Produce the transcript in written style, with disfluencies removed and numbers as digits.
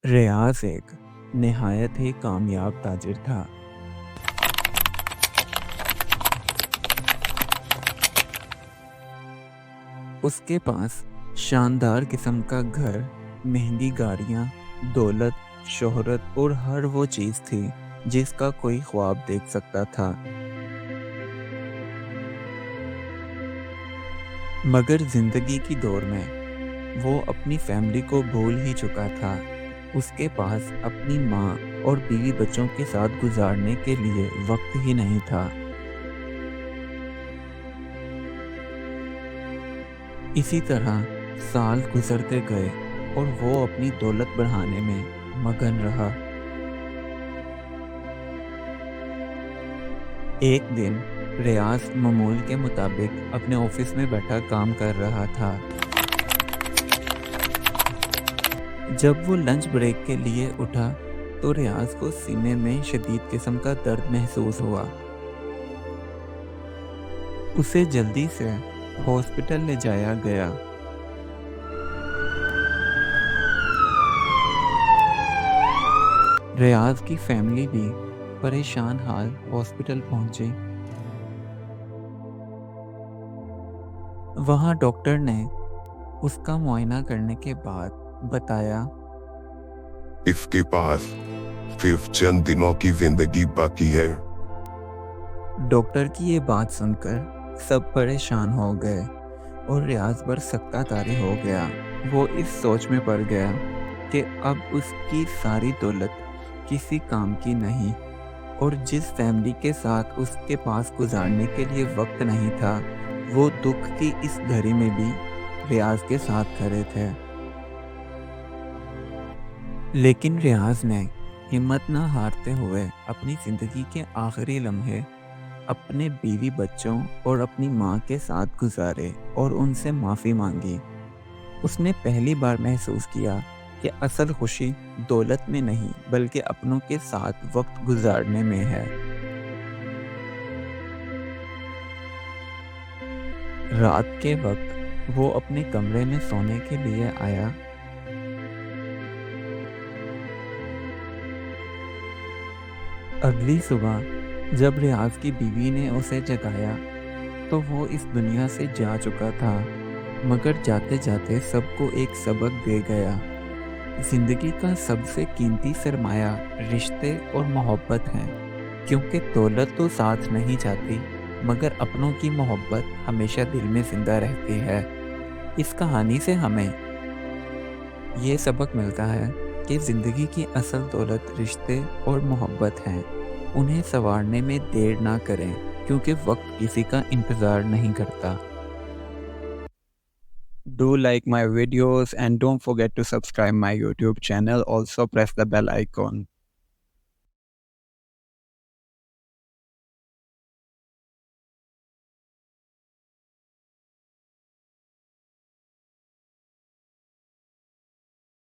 रियाज़ एक निहायत ही कामयाब ताजिर था। उसके पास शानदार किस्म का घर, महंगी गाड़ियाँ, दौलत, शोहरत और हर वो चीज़ थी जिसका कोई ख्वाब देख सकता था। मगर ज़िंदगी की दौर में वो अपनी फैमिली को भूल ही चुका था। उसके पास अपनी माँ और बीवी बच्चों के साथ गुजारने के लिए वक्त ही नहीं था। इसी तरह साल गुजरते गए और वो अपनी दौलत बढ़ाने में मगन रहा। एक दिन रियाज मामूल के मुताबिक अपने ऑफिस में बैठा काम कर रहा था। जब वो लंच ब्रेक के लिए उठा तो रियाज को सीने में शदीद किस्म का दर्द महसूस हुआ। उसे जल्दी से हॉस्पिटल ले जाया गया। रियाज की फैमिली भी परेशान हाल हॉस्पिटल पहुंची। वहां डॉक्टर ने उसका मुआयना करने के बाद बताया, इसके पास सिर्फ चंद दिनों की जिंदगी बाकी है। डॉक्टर की ये बात सुनकर सब परेशान हो गए और रियाज पर सक्का तारी हो गया। वो इस सोच में पड़ गया कि अब उसकी सारी दौलत किसी काम की नहीं और जिस फैमिली के साथ उसके पास गुजारने के लिए वक्त नहीं था, वो दुख की इस घड़ी में भी रियाज के साथ खड़े थे। लेकिन रियाज ने हिम्मत न हारते हुए अपनी ज़िंदगी के आखिरी लम्हे अपने बीवी बच्चों और अपनी माँ के साथ गुजारे और उनसे माफ़ी मांगी। उसने पहली बार महसूस किया कि असल खुशी दौलत में नहीं बल्कि अपनों के साथ वक्त गुजारने में है। रात के वक्त वो अपने कमरे में सोने के लिए आया। अगली सुबह जब रियाज की बीवी ने उसे जगाया तो वो इस दुनिया से जा चुका था, मगर जाते जाते सबको एक सबक दे गया। जिंदगी का सबसे कीमती सरमाया रिश्ते और मोहब्बत हैं, क्योंकि दौलत तो साथ नहीं जाती मगर अपनों की मोहब्बत हमेशा दिल में जिंदा रहती है। इस कहानी से हमें ये सबक मिलता है कि ज़िंदगी की असल दौलत रिश्ते और मोहब्बत हैं। उन्हें संवारने में देर ना करें, क्योंकि वक्त किसी का इंतज़ार नहीं करता। Do like my videos and don't forget to subscribe my YouTube channel. Also press the bell icon.